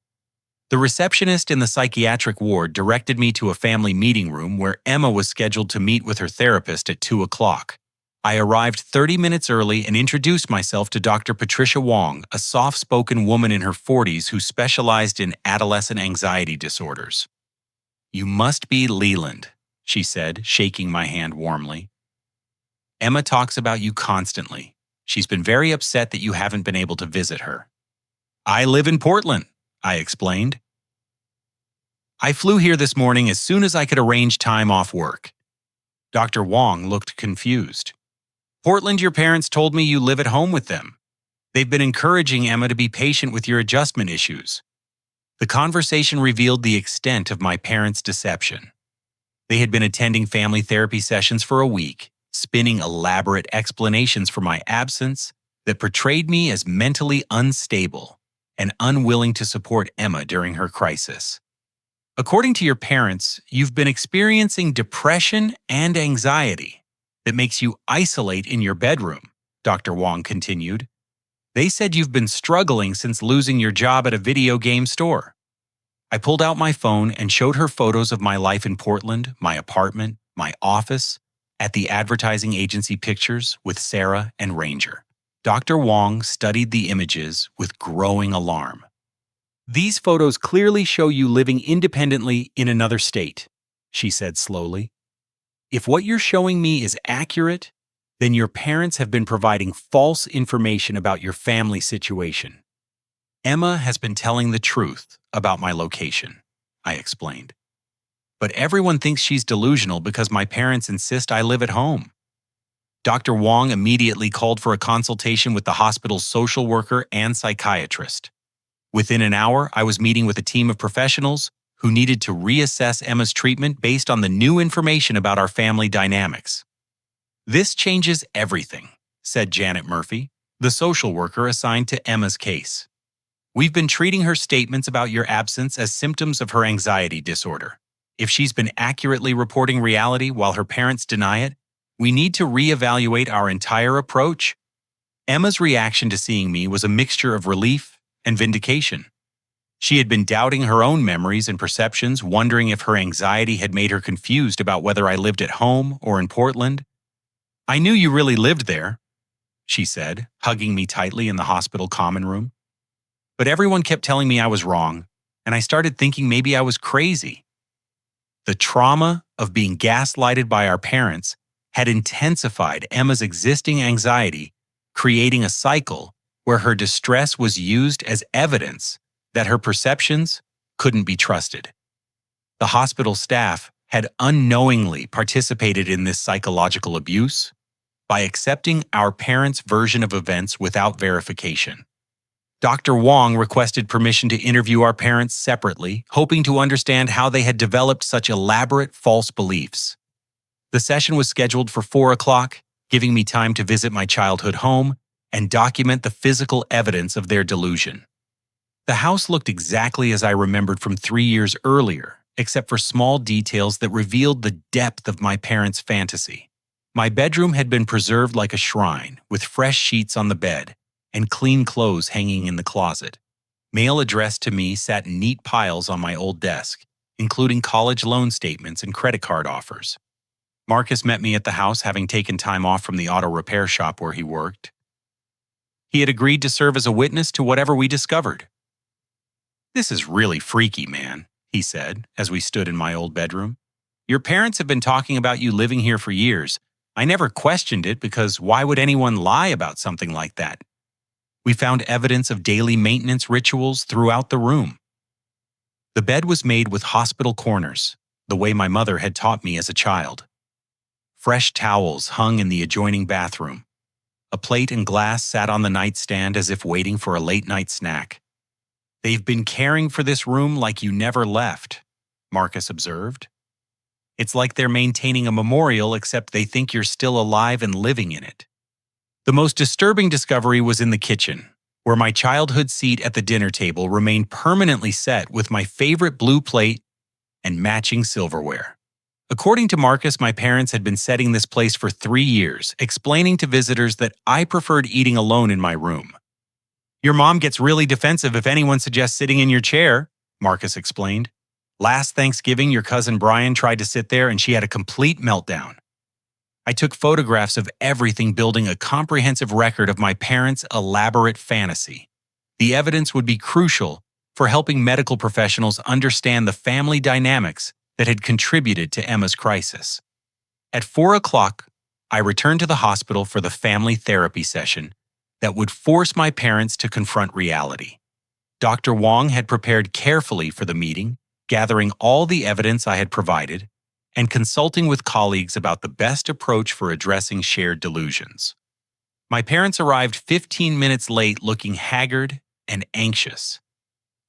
The receptionist in the psychiatric ward directed me to a family meeting room where Emma was scheduled to meet with her therapist at 2 o'clock. I arrived 30 minutes early and introduced myself to Dr. Patricia Wong, a soft-spoken woman in her 40s who specialized in adolescent anxiety disorders. "You must be Leland," she said, shaking my hand warmly. "Emma talks about you constantly. She's been very upset that you haven't been able to visit her." "I live in Portland," I explained. "I flew here this morning as soon as I could arrange time off work." Dr. Wong looked confused. "Portland, your parents told me you live at home with them. They've been encouraging Emma to be patient with your adjustment issues." The conversation revealed the extent of my parents' deception. They had been attending family therapy sessions for a week, spinning elaborate explanations for my absence that portrayed me as mentally unstable and unwilling to support Emma during her crisis. According to your parents, you've been experiencing depression and anxiety that makes you isolate in your bedroom, Dr. Wong continued. They said you've been struggling since losing your job at a video game store. I pulled out my phone and showed her photos of my life in Portland, my apartment, my office, at the advertising agency pictures with Sarah and Ranger. Dr. Wong studied the images with growing alarm. These photos clearly show you living independently in another state, she said slowly. If what you're showing me is accurate, then your parents have been providing false information about your family situation. Emma has been telling the truth about my location, I explained. But everyone thinks she's delusional because my parents insist I live at home. Dr. Wong immediately called for a consultation with the hospital's social worker and psychiatrist. Within an hour, I was meeting with a team of professionals who needed to reassess Emma's treatment based on the new information about our family dynamics. This changes everything, said Janet Murphy, the social worker assigned to Emma's case. We've been treating her statements about your absence as symptoms of her anxiety disorder. If she's been accurately reporting reality while her parents deny it, we need to reevaluate our entire approach. Emma's reaction to seeing me was a mixture of relief and vindication. She had been doubting her own memories and perceptions, wondering if her anxiety had made her confused about whether I lived at home or in Portland. I knew you really lived there, she said, hugging me tightly in the hospital common room. But everyone kept telling me I was wrong, and I started thinking maybe I was crazy. The trauma of being gaslighted by our parents had intensified Emma's existing anxiety, creating a cycle where her distress was used as evidence that her perceptions couldn't be trusted. The hospital staff had unknowingly participated in this psychological abuse by accepting our parents' version of events without verification. Dr. Wong requested permission to interview our parents separately, hoping to understand how they had developed such elaborate false beliefs. The session was scheduled for 4 o'clock, giving me time to visit my childhood home and document the physical evidence of their delusion. The house looked exactly as I remembered from 3 years earlier, except for small details that revealed the depth of my parents' fantasy. My bedroom had been preserved like a shrine, with fresh sheets on the bed and clean clothes hanging in the closet. Mail addressed to me sat in neat piles on my old desk, including college loan statements and credit card offers. Marcus met me at the house, having taken time off from the auto repair shop where he worked. He had agreed to serve as a witness to whatever we discovered. "This is really freaky, man," he said as we stood in my old bedroom. "Your parents have been talking about you living here for years. I never questioned it because why would anyone lie about something like that? We found evidence of daily maintenance rituals throughout the room. The bed was made with hospital corners, the way my mother had taught me as a child. Fresh towels hung in the adjoining bathroom. A plate and glass sat on the nightstand as if waiting for a late-night snack. They've been caring for this room like you never left," Marcus observed. "It's like they're maintaining a memorial, except they think you're still alive and living in it." The most disturbing discovery was in the kitchen, where my childhood seat at the dinner table remained permanently set with my favorite blue plate and matching silverware. According to Marcus, my parents had been setting this place for 3 years, explaining to visitors that I preferred eating alone in my room. "Your mom gets really defensive if anyone suggests sitting in your chair," Marcus explained. "Last Thanksgiving, your cousin Brian tried to sit there and she had a complete meltdown." I took photographs of everything, building a comprehensive record of my parents' elaborate fantasy. The evidence would be crucial for helping medical professionals understand the family dynamics that had contributed to Emma's crisis. At 4 o'clock, I returned to the hospital for the family therapy session that would force my parents to confront reality. Dr. Wong had prepared carefully for the meeting, gathering all the evidence I had provided, and consulting with colleagues about the best approach for addressing shared delusions. My parents arrived 15 minutes late, looking haggard and anxious.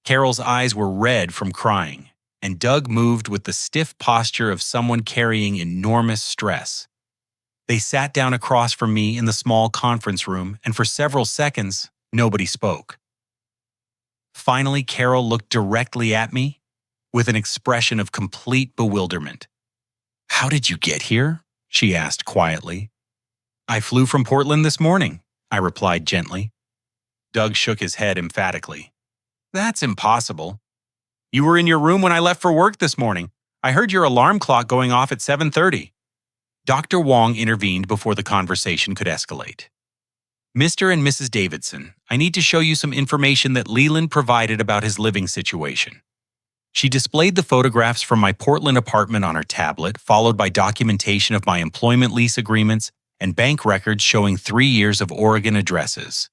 Carol's eyes were red from crying, and Doug moved with the stiff posture of someone carrying enormous stress. They sat down across from me in the small conference room, and for several seconds, nobody spoke. Finally, Carol looked directly at me with an expression of complete bewilderment. "How did you get here?" she asked quietly. "I flew from Portland this morning," I replied gently. Doug shook his head emphatically. "That's impossible. You were in your room when I left for work this morning. I heard your alarm clock going off at 7:30. Dr. Wong intervened before the conversation could escalate. "Mr. and Mrs. Davidson, I need to show you some information that Leland provided about his living situation." She displayed the photographs from my Portland apartment on her tablet, followed by documentation of my employment lease agreements and bank records showing 3 years of Oregon addresses.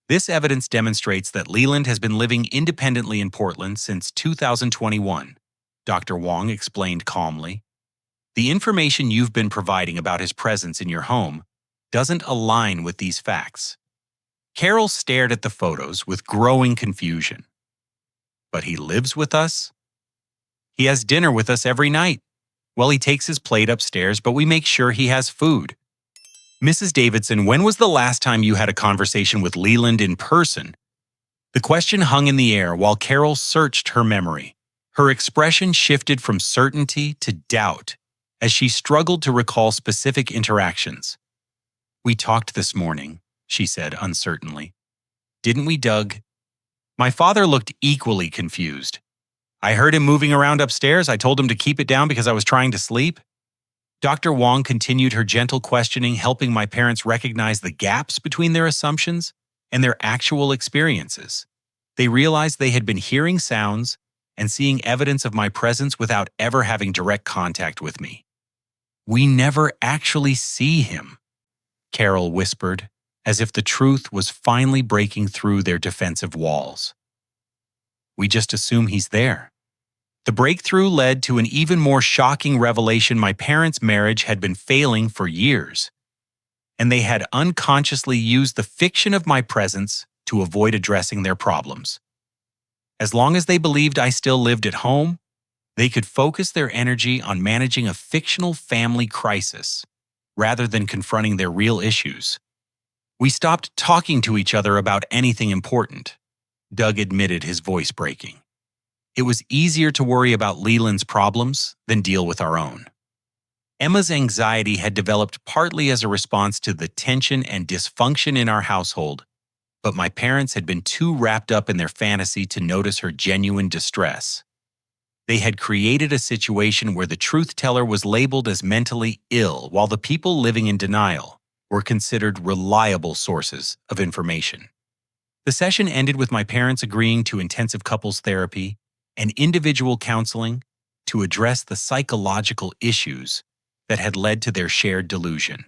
This evidence demonstrates that Leland has been living independently in Portland since 2021, Dr. Wong explained calmly. "The information you've been providing about his presence in your home doesn't align with these facts." Carol stared at the photos with growing confusion. "But he lives with us? He has dinner with us every night. Well, he takes his plate upstairs, but we make sure he has food." "Mrs. Davidson, when was the last time you had a conversation with Leland in person?" The question hung in the air while Carol searched her memory. Her expression shifted from certainty to doubt as she struggled to recall specific interactions. "We talked this morning," she said uncertainly. "Didn't we, Doug?" My father looked equally confused. "I heard him moving around upstairs. I told him to keep it down because I was trying to sleep." Dr. Wong continued her gentle questioning, helping my parents recognize the gaps between their assumptions and their actual experiences. They realized they had been hearing sounds and seeing evidence of my presence without ever having direct contact with me. "We never actually see him," Carol whispered, as if the truth was finally breaking through their defensive walls. "We just assume he's there." The breakthrough led to an even more shocking revelation. My parents' marriage had been failing for years, and they had unconsciously used the fiction of my presence to avoid addressing their problems. As long as they believed I still lived at home, they could focus their energy on managing a fictional family crisis rather than confronting their real issues. "We stopped talking to each other about anything important," Doug admitted, his voice breaking. "It was easier to worry about Leland's problems than deal with our own." Emma's anxiety had developed partly as a response to the tension and dysfunction in our household, but my parents had been too wrapped up in their fantasy to notice her genuine distress. They had created a situation where the truth teller was labeled as mentally ill, while the people living in denial were considered reliable sources of information. The session ended with my parents agreeing to intensive couples therapy and individual counseling to address the psychological issues that had led to their shared delusion.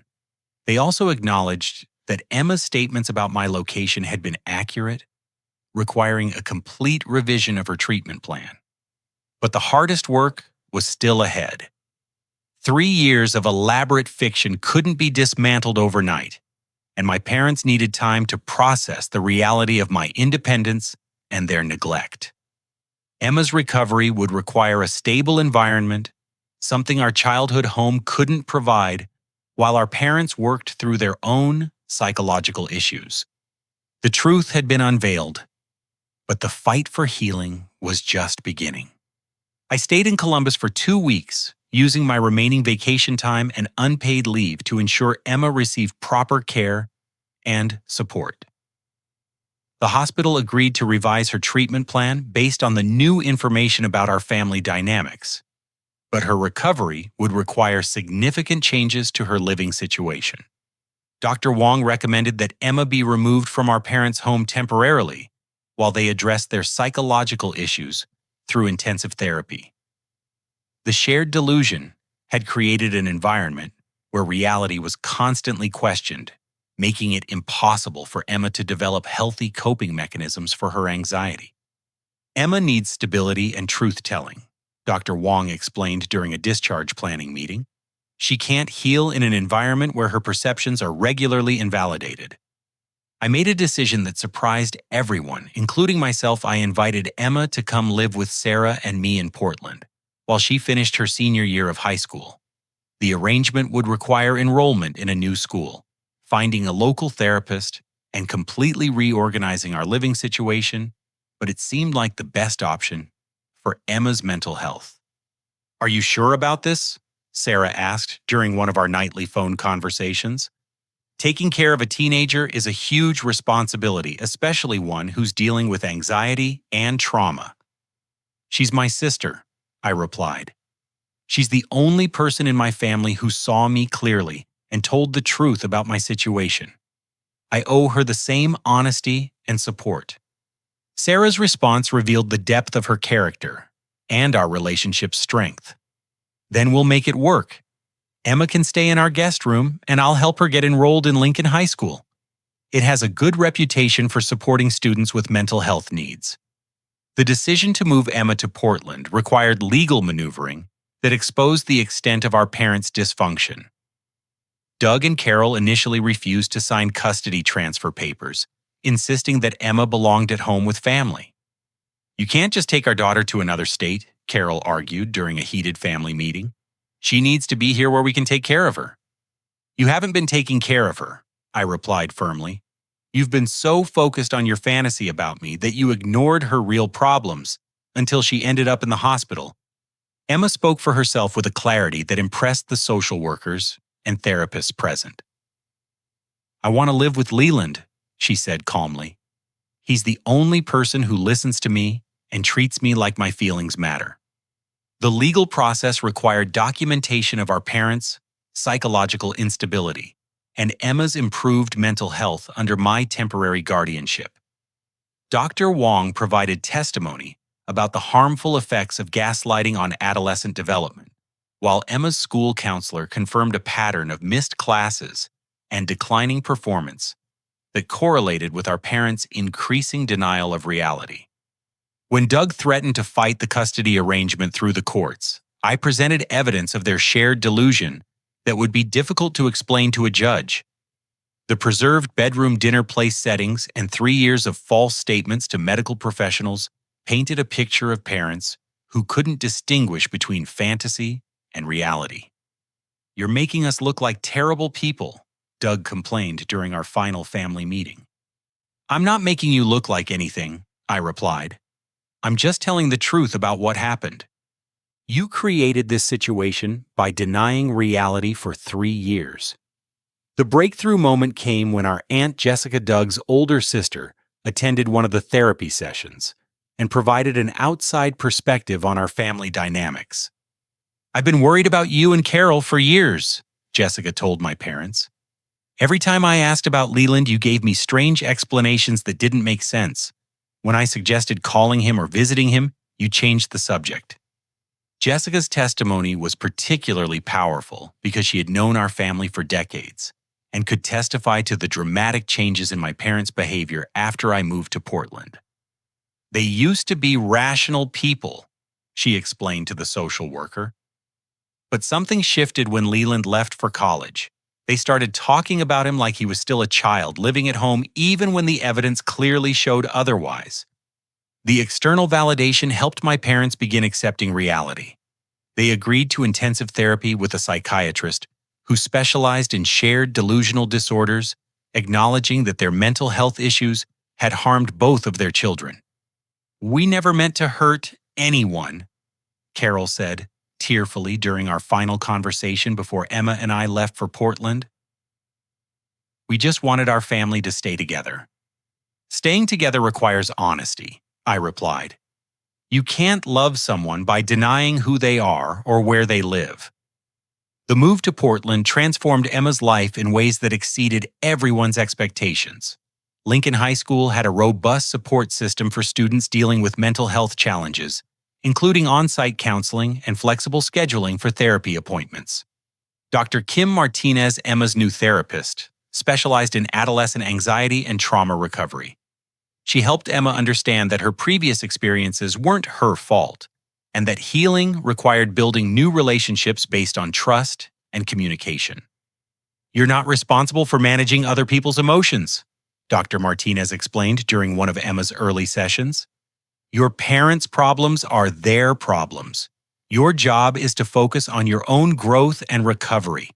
They also acknowledged that Emma's statements about my location had been accurate, requiring a complete revision of her treatment plan. But the hardest work was still ahead. 3 years of elaborate fiction couldn't be dismantled overnight, and my parents needed time to process the reality of my independence and their neglect. Emma's recovery would require a stable environment, something our childhood home couldn't provide, while our parents worked through their own psychological issues. The truth had been unveiled, but the fight for healing was just beginning. I stayed in Columbus for 2 weeks, using my remaining vacation time and unpaid leave to ensure Emma received proper care and support. The hospital agreed to revise her treatment plan based on the new information about our family dynamics, but her recovery would require significant changes to her living situation. Dr. Wong recommended that Emma be removed from our parents' home temporarily while they addressed their psychological issues through intensive therapy. The shared delusion had created an environment where reality was constantly questioned, making it impossible for Emma to develop healthy coping mechanisms for her anxiety. "Emma needs stability and truth-telling," Dr. Wong explained during a discharge planning meeting. "She can't heal in an environment where her perceptions are regularly invalidated." I made a decision that surprised everyone, including myself. I invited Emma to come live with Sarah and me in Portland while she finished her senior year of high school. The arrangement would require enrollment in a new school, finding a local therapist, and completely reorganizing our living situation, but it seemed like the best option for Emma's mental health. "Are you sure about this?" Sarah asked during one of our nightly phone conversations. Taking care of a teenager is a huge responsibility, especially one who's dealing with anxiety and trauma. "She's my sister," I replied. "She's the only person in my family who saw me clearly and told the truth about my situation. I owe her the same honesty and support." Sarah's response revealed the depth of her character and our relationship's strength. "Then we'll make it work. Emma can stay in our guest room, and I'll help her get enrolled in Lincoln High School. It has a good reputation for supporting students with mental health needs." The decision to move Emma to Portland required legal maneuvering that exposed the extent of our parents' dysfunction. Doug and Carol initially refused to sign custody transfer papers, insisting that Emma belonged at home with family. "You can't just take our daughter to another state," Carol argued during a heated family meeting. "She needs to be here where we can take care of her." "You haven't been taking care of her," I replied firmly. "You've been so focused on your fantasy about me that you ignored her real problems until she ended up in the hospital." Emma spoke for herself with a clarity that impressed the social workers and therapists present. "I want to live with Leland," she said calmly. "He's the only person who listens to me and treats me like my feelings matter." The legal process required documentation of our parents' psychological instability and Emma's improved mental health under my temporary guardianship. Dr. Wong provided testimony about the harmful effects of gaslighting on adolescent development, while Emma's school counselor confirmed a pattern of missed classes and declining performance that correlated with our parents' increasing denial of reality. When Doug threatened to fight the custody arrangement through the courts, I presented evidence of their shared delusion that would be difficult to explain to a judge. The preserved bedroom dinner place settings and 3 years of false statements to medical professionals painted a picture of parents who couldn't distinguish between fantasy and reality. "You're making us look like terrible people," Doug complained during our final family meeting. "I'm not making you look like anything," I replied. "I'm just telling the truth about what happened. You created this situation by denying reality for 3 years." The breakthrough moment came when our Aunt Jessica Doug's older sister attended one of the therapy sessions and provided an outside perspective on our family dynamics. "I've been worried about you and Carol for years," Jessica told my parents. "Every time I asked about Leland, you gave me strange explanations that didn't make sense. When I suggested calling him or visiting him, you changed the subject." Jessica's testimony was particularly powerful because she had known our family for decades and could testify to the dramatic changes in my parents' behavior after I moved to Portland. "They used to be rational people," she explained to the social worker. "But something shifted when Leland left for college. They started talking about him like he was still a child, living at home even when the evidence clearly showed otherwise. The external validation helped my parents begin accepting reality. They agreed to intensive therapy with a psychiatrist who specialized in shared delusional disorders, acknowledging that their mental health issues had harmed both of their children. We never meant to hurt anyone, Carol said tearfully during our final conversation before Emma and I left for Portland. We just wanted our family to stay together. Staying together requires honesty, I replied. You can't love someone by denying who they are or where they live. The move to Portland transformed Emma's life in ways that exceeded everyone's expectations. Lincoln High School had a robust support system for students dealing with mental health challenges, including on-site counseling and flexible scheduling for therapy appointments. Dr. Kim Martinez, Emma's new therapist, specialized in adolescent anxiety and trauma recovery. She helped Emma understand that her previous experiences weren't her fault, and that healing required building new relationships based on trust and communication. You're not responsible for managing other people's emotions, Dr. Martinez explained during one of Emma's early sessions. Your parents' problems are their problems. Your job is to focus on your own growth and recovery.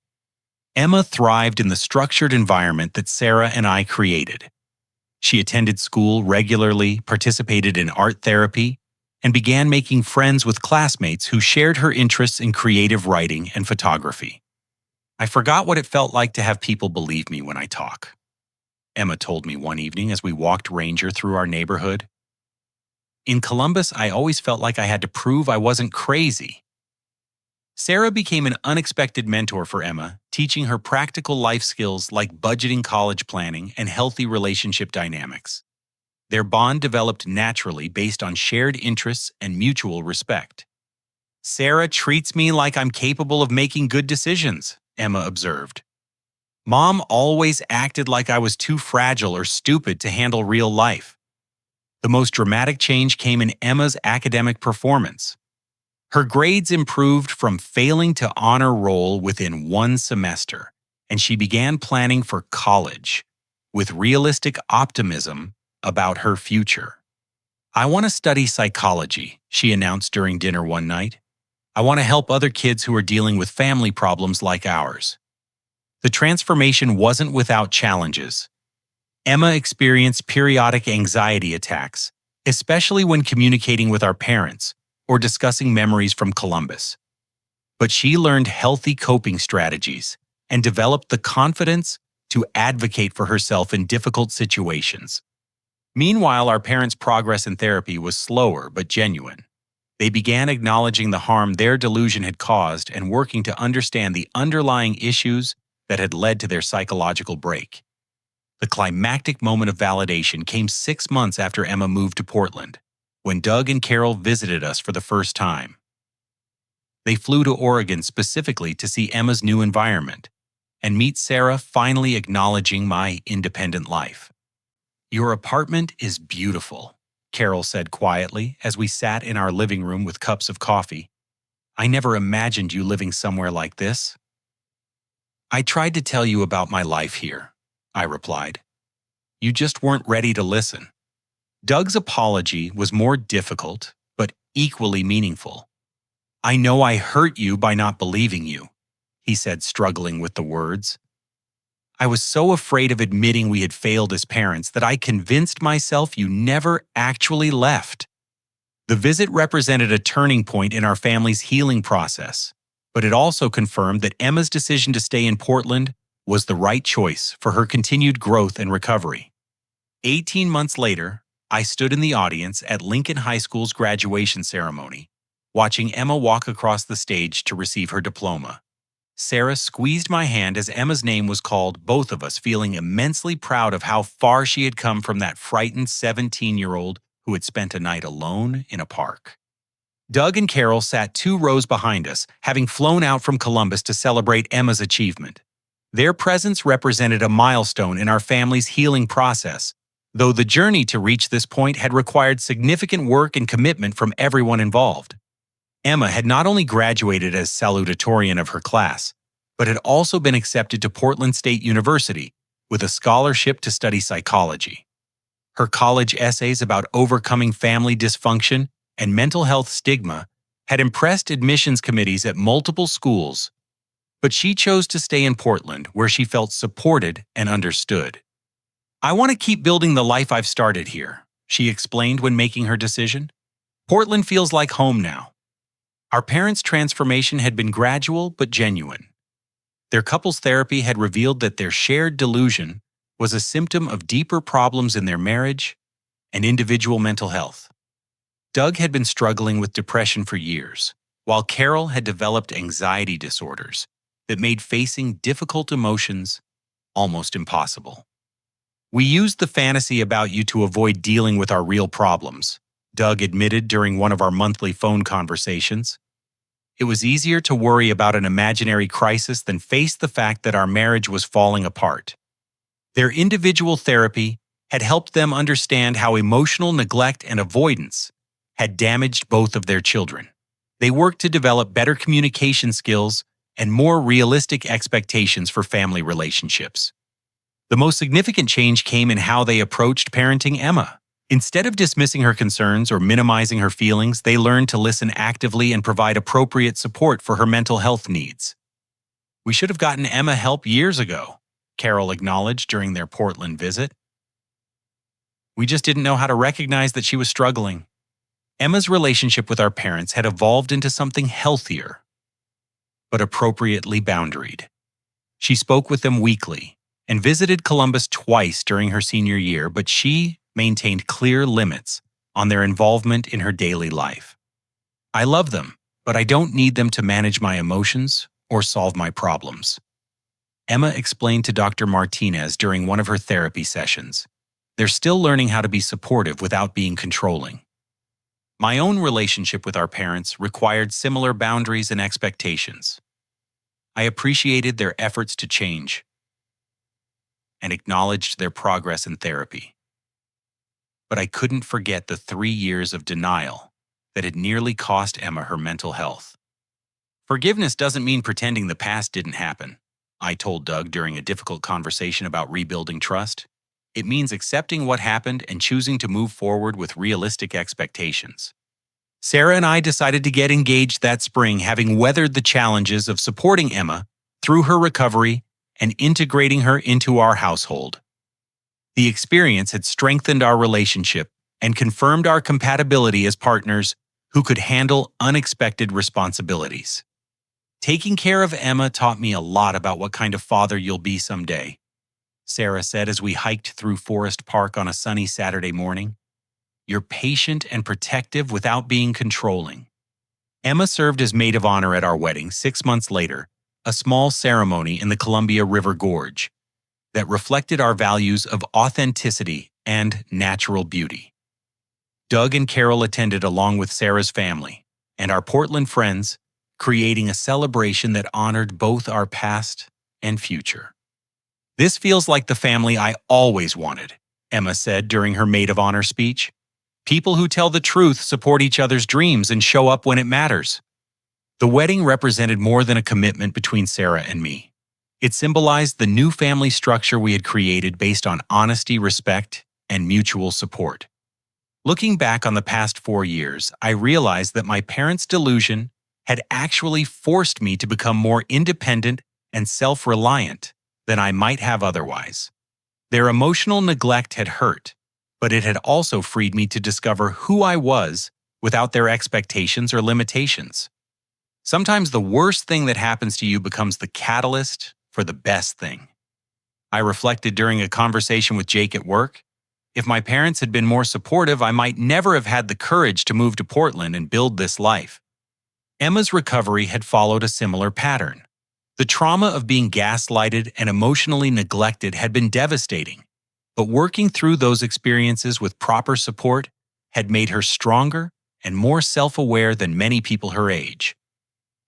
Emma thrived in the structured environment that Sarah and I created. She attended school regularly, participated in art therapy, and began making friends with classmates who shared her interests in creative writing and photography. I forgot what it felt like to have people believe me when I talk, Emma told me one evening as we walked Ranger through our neighborhood. In Columbus, I always felt like I had to prove I wasn't crazy. Sarah became an unexpected mentor for Emma, teaching her practical life skills like budgeting, college planning, and healthy relationship dynamics. Their bond developed naturally based on shared interests and mutual respect. "Sarah treats me like I'm capable of making good decisions," Emma observed. "Mom always acted like I was too fragile or stupid to handle real life." The most dramatic change came in Emma's academic performance. Her grades improved from failing to honor roll within one semester, and she began planning for college with realistic optimism about her future. "I want to study psychology," she announced during dinner one night. "I want to help other kids who are dealing with family problems like ours." The transformation wasn't without challenges. Emma experienced periodic anxiety attacks, especially when communicating with our parents or discussing memories from Columbus. But she learned healthy coping strategies and developed the confidence to advocate for herself in difficult situations. Meanwhile, our parents' progress in therapy was slower but genuine. They began acknowledging the harm their delusion had caused and working to understand the underlying issues that had led to their psychological break. The climactic moment of validation came 6 months after Emma moved to Portland, when Doug and Carol visited us for the first time. They flew to Oregon specifically to see Emma's new environment and meet Sarah, finally acknowledging my independent life. "Your apartment is beautiful," Carol said quietly as we sat in our living room with cups of coffee. "I never imagined you living somewhere like this." "I tried to tell you about my life here," I replied. "You just weren't ready to listen." Doug's apology was more difficult, but equally meaningful. "I know I hurt you by not believing you," he said, struggling with the words. "I was so afraid of admitting we had failed as parents that I convinced myself you never actually left." The visit represented a turning point in our family's healing process, but it also confirmed that Emma's decision to stay in Portland was the right choice for her continued growth and recovery. 18 months later, I stood in the audience at Lincoln High School's graduation ceremony, watching Emma walk across the stage to receive her diploma. Sarah squeezed my hand as Emma's name was called, both of us feeling immensely proud of how far she had come from that frightened 17-year-old who had spent a night alone in a park. Doug and Carol sat 2 rows behind us, having flown out from Columbus to celebrate Emma's achievement. Their presence represented a milestone in our family's healing process, though the journey to reach this point had required significant work and commitment from everyone involved. Emma had not only graduated as salutatorian of her class, but had also been accepted to Portland State University with a scholarship to study psychology. Her college essays about overcoming family dysfunction and mental health stigma had impressed admissions committees at multiple schools, but she chose to stay in Portland where she felt supported and understood. "I want to keep building the life I've started here," she explained when making her decision. "Portland feels like home now." Our parents' transformation had been gradual but genuine. Their couples therapy had revealed that their shared delusion was a symptom of deeper problems in their marriage and individual mental health. Doug had been struggling with depression for years, while Carol had developed anxiety disorders that made facing difficult emotions almost impossible. "We used the fantasy about you to avoid dealing with our real problems," Doug admitted during one of our monthly phone conversations. "It was easier to worry about an imaginary crisis than face the fact that our marriage was falling apart." Their individual therapy had helped them understand how emotional neglect and avoidance had damaged both of their children. They worked to develop better communication skills and more realistic expectations for family relationships. The most significant change came in how they approached parenting Emma. Instead of dismissing her concerns or minimizing her feelings, they learned to listen actively and provide appropriate support for her mental health needs. "We should have gotten Emma help years ago," Carol acknowledged during their Portland visit. "We just didn't know how to recognize that she was struggling." Emma's relationship with our parents had evolved into something healthier, but appropriately boundaried. She spoke with them weekly and visited Columbus twice during her senior year, but she maintained clear limits on their involvement in her daily life. I love them, but I don't need them to manage my emotions or solve my problems. Emma explained to Dr. Martinez during one of her therapy sessions. They're still learning how to be supportive without being controlling. My own relationship with our parents required similar boundaries and expectations. I appreciated their efforts to change and acknowledged their progress in therapy. But I couldn't forget the 3 years of denial that had nearly cost Emma her mental health. Forgiveness doesn't mean pretending the past didn't happen, I told Doug during a difficult conversation about rebuilding trust. It means accepting what happened and choosing to move forward with realistic expectations. Sarah and I decided to get engaged that spring, having weathered the challenges of supporting Emma through her recovery and integrating her into our household. The experience had strengthened our relationship and confirmed our compatibility as partners who could handle unexpected responsibilities. Taking care of Emma taught me a lot about what kind of father you'll be someday, Sarah said as we hiked through Forest Park on a sunny Saturday morning. You're patient and protective without being controlling. Emma served as maid of honor at our wedding 6 months later, a small ceremony in the Columbia River Gorge that reflected our values of authenticity and natural beauty. Doug and Carol attended along with Sarah's family and our Portland friends, creating a celebration that honored both our past and future. This feels like the family I always wanted, Emma said during her maid of honor speech. People who tell the truth, support each other's dreams, and show up when it matters. The wedding represented more than a commitment between Sarah and me. It symbolized the new family structure we had created based on honesty, respect, and mutual support. Looking back on the past 4 years, I realized that my parents' delusion had actually forced me to become more independent and self-reliant than I might have otherwise. Their emotional neglect had hurt, but it had also freed me to discover who I was without their expectations or limitations. Sometimes the worst thing that happens to you becomes the catalyst for the best thing. I reflected during a conversation with Jake at work. If my parents had been more supportive, I might never have had the courage to move to Portland and build this life. Emma's recovery had followed a similar pattern. The trauma of being gaslighted and emotionally neglected had been devastating, but working through those experiences with proper support had made her stronger and more self-aware than many people her age.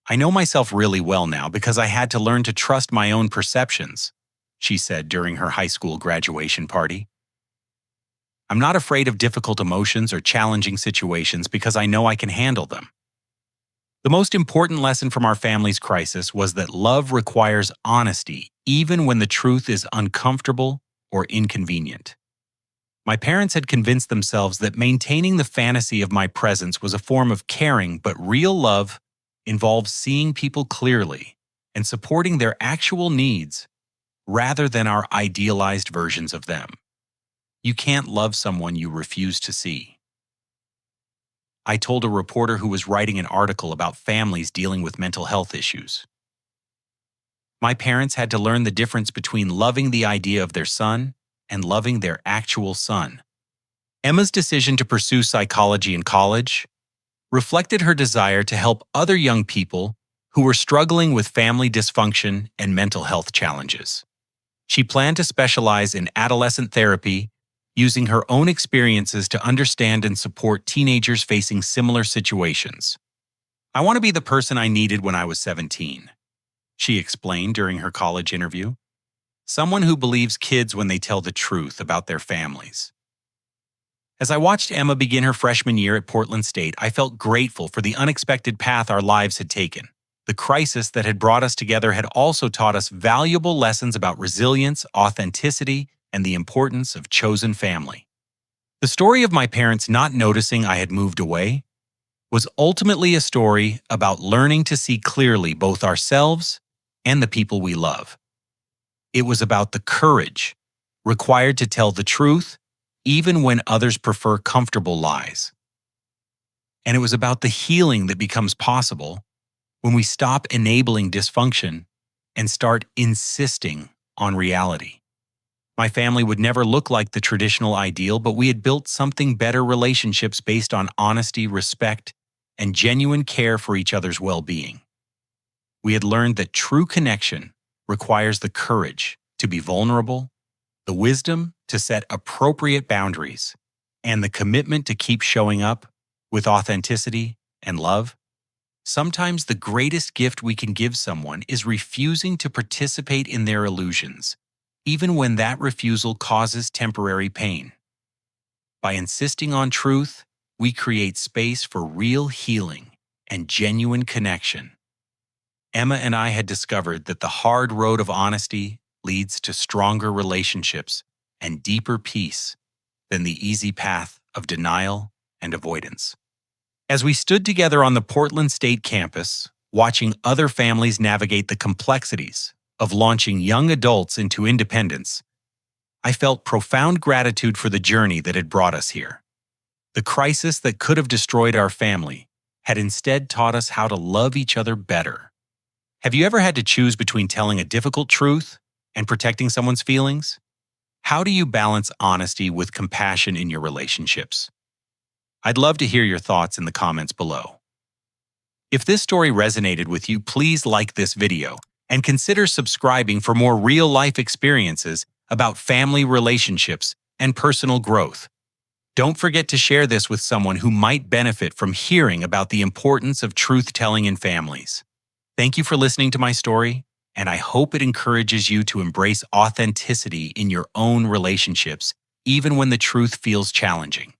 I know myself really well now because I had to learn to trust my own perceptions, she said during her high school graduation party. I'm not afraid of difficult emotions or challenging situations because I know I can handle them. The most important lesson from our family's crisis was that love requires honesty, even when the truth is uncomfortable or inconvenient. My parents had convinced themselves that maintaining the fantasy of my presence was a form of caring, but real love involves seeing people clearly and supporting their actual needs rather than our idealized versions of them. You can't love someone you refuse to see. I told a reporter who was writing an article about families dealing with mental health issues. My parents had to learn the difference between loving the idea of their son and loving their actual son. Emma's decision to pursue psychology in college reflected her desire to help other young people who were struggling with family dysfunction and mental health challenges. She planned to specialize in adolescent therapy, using her own experiences to understand and support teenagers facing similar situations. I want to be the person I needed when I was 17, she explained during her college interview. Someone who believes kids when they tell the truth about their families. As I watched Emma begin her freshman year at Portland State, I felt grateful for the unexpected path our lives had taken. The crisis that had brought us together had also taught us valuable lessons about resilience, authenticity, and the importance of chosen family. The story of my parents not noticing I had moved away was ultimately a story about learning to see clearly both ourselves and the people we love. It was about the courage required to tell the truth even when others prefer comfortable lies. And it was about the healing that becomes possible when we stop enabling dysfunction and start insisting on reality. My family would never look like the traditional ideal, but we had built something better: relationships based on honesty, respect, and genuine care for each other's well-being. We had learned that true connection requires the courage to be vulnerable, the wisdom to set appropriate boundaries, and the commitment to keep showing up with authenticity and love. Sometimes the greatest gift we can give someone is refusing to participate in their illusions, even when that refusal causes temporary pain. By insisting on truth, we create space for real healing and genuine connection. Emma and I had discovered that the hard road of honesty leads to stronger relationships and deeper peace than the easy path of denial and avoidance. As we stood together on the Portland State campus, watching other families navigate the complexities of launching young adults into independence, I felt profound gratitude for the journey that had brought us here. The crisis that could have destroyed our family had instead taught us how to love each other better. Have you ever had to choose between telling a difficult truth and protecting someone's feelings? How do you balance honesty with compassion in your relationships? I'd love to hear your thoughts in the comments below. If this story resonated with you, please like this video and consider subscribing for more real-life experiences about family relationships and personal growth. Don't forget to share this with someone who might benefit from hearing about the importance of truth-telling in families. Thank you for listening to my story, and I hope it encourages you to embrace authenticity in your own relationships, even when the truth feels challenging.